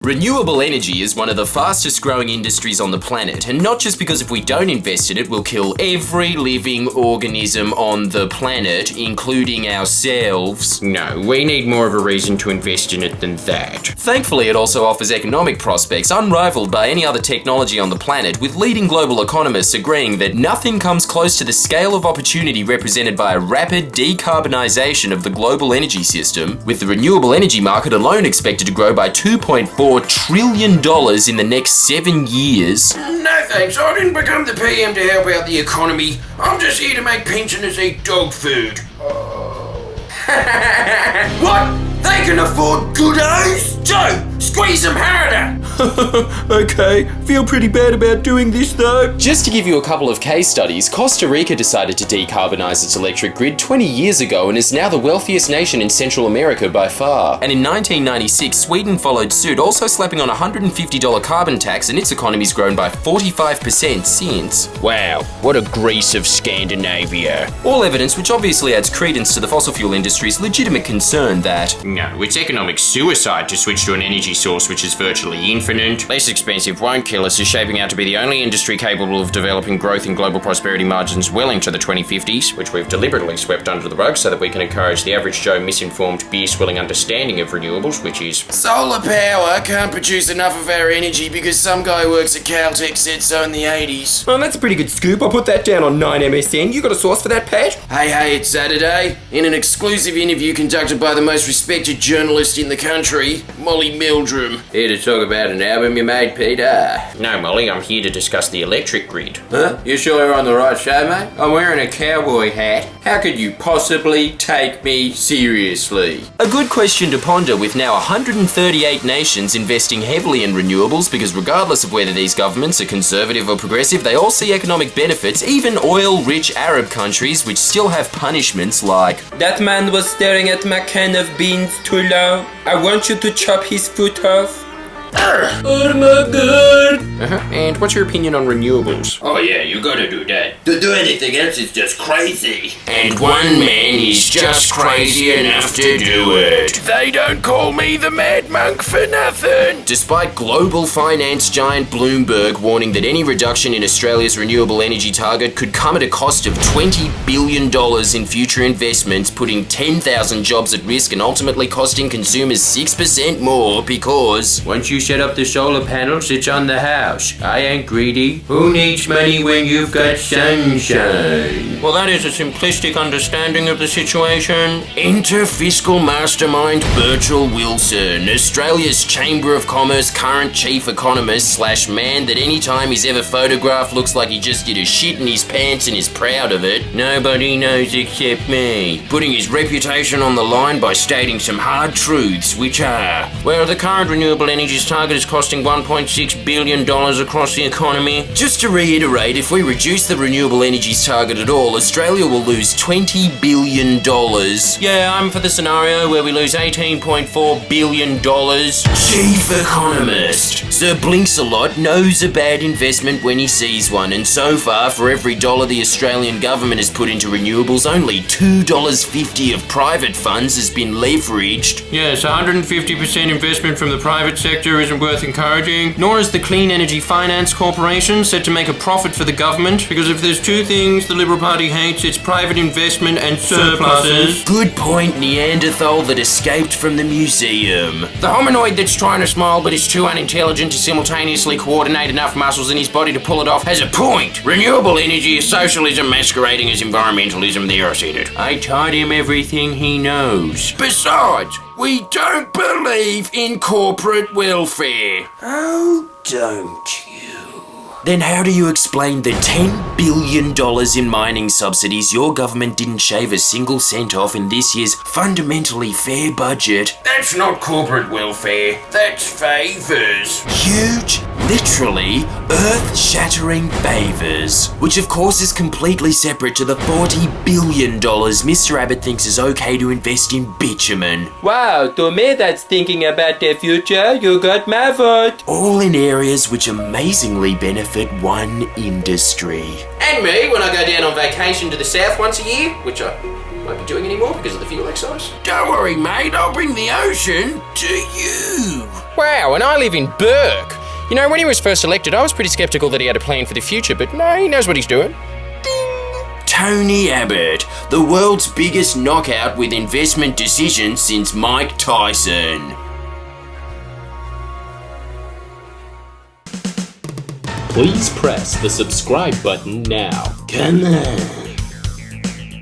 Renewable energy is one of the fastest growing industries on the planet, and not just because if we don't invest in it, we'll kill every living organism on the planet, including ourselves. No, we need more of a reason to invest in it than that. Thankfully, it also offers economic prospects unrivaled by any other technology on the planet, with leading global economists agreeing that nothing comes close to the scale of opportunity represented by a rapid decarbonisation of the global energy system, with the renewable energy market alone expected to grow by $2.4 trillion in the next 7 years. No thanks, I didn't become the PM to help out the economy. I'm just here to make pensioners eat dog food. What? They can afford goodos? Joe, squeeze them harder! Okay, feel pretty bad about doing this though. Just to give you a couple of case studies, Costa Rica decided to decarbonise its electric grid 20 years ago and is now the wealthiest nation in Central America by far. And in 1996, Sweden followed suit, also slapping on a $150 carbon tax, and its economy's grown by 45% since. Wow, what a Greece of Scandinavia. All evidence which obviously adds credence to the fossil fuel industry's legitimate concern that no, it's economic suicide to switch to an energy source which is virtually infinite. Less expensive, won't kill us, is shaping out to be the only industry capable of developing growth in global prosperity margins well into the 2050s, which we've deliberately swept under the rug so that we can encourage the average Joe misinformed, beer-swilling understanding of renewables, which is solar power can't produce enough of our energy because some guy who works at Caltech said so in the 80s. Well, that's a pretty good scoop. I'll put that down on 9MSN. You got a source for that, Pat? Hey, it's Saturday. In an exclusive interview conducted by the most respected journalist in the country, Molly Meldrum. Here to talk about an album you made, Peter. No, Molly, I'm here to discuss the electric grid. Huh? You sure you're on the right show, mate? I'm wearing a cowboy hat. How could you possibly take me seriously? a good question to ponder, with now 138 nations investing heavily in renewables, because regardless of whether these governments are conservative or progressive, they all see economic benefits, even oil-rich Arab countries which still have punishments like that man was staring at my can of beans too long. I want you to chop his foot off. Oh my god! And what's your opinion on renewables? Oh yeah, you gotta do that. To do anything else is just crazy. And one man is just crazy enough to do it. They don't call me the Mad Monk for nothing. Despite global finance giant Bloomberg warning that any reduction in Australia's renewable energy target could come at a cost of $20 billion in future investments, putting 10,000 jobs at risk and ultimately costing consumers 6% more because once you set up the solar panels, it's on the house. I ain't greedy. Who needs money when you've got sunshine? Well, that is a simplistic understanding of the situation. Enter fiscal mastermind Birchall Wilson, Australia's Chamber of Commerce current chief economist / man that anytime he's ever photographed looks like he just did a shit in his pants and is proud of it. Nobody knows except me. Putting his reputation on the line by stating some hard truths, which are, well, the current renewable energy target is costing $1.6 billion across the economy. Just to reiterate, if we reduce the renewable energies target at all, Australia will lose $20 billion. Yeah, I'm for the scenario where we lose $18.4 billion. Chief economist. Sir Blinks-a-Lot knows a bad investment when he sees one, and so far, for every dollar the Australian government has put into renewables, only $2.50 of private funds has been leveraged. Yes, 150% investment from the private sector isn't worth encouraging, nor is the Clean Energy Finance Corporation set to make a profit for the government, because if there's two things the Liberal Party hates, it's private investment and surpluses. Good point, Neanderthal that escaped from the museum. The hominoid that's trying to smile but is too unintelligent to simultaneously coordinate enough muscles in his body to pull it off has a point. Renewable energy is socialism masquerading as environmentalism. There, I said it. I taught him everything he knows. Besides, we don't believe in corporate welfare. Oh, don't you? Then how do you explain the $10 billion in mining subsidies your government didn't shave a single cent off in this year's fundamentally fair budget? That's not corporate welfare, that's favours. Huge, literally earth-shattering favours, which of course is completely separate to the $40 billion Mr. Abbott thinks is okay to invest in bitumen. Wow, to me that's thinking about the future. You got my vote. All in areas which amazingly benefit one industry. And me, when I go down on vacation to the south once a year, which I won't be doing anymore because of the fuel excise. Don't worry, mate, I'll bring the ocean to you. Wow, and I live in Burke. You know, when he was first elected, I was pretty skeptical that he had a plan for the future, but no, he knows what he's doing. Tony Abbott, the world's biggest knockout with investment decisions since Mike Tyson. Please press the subscribe button now. Come on.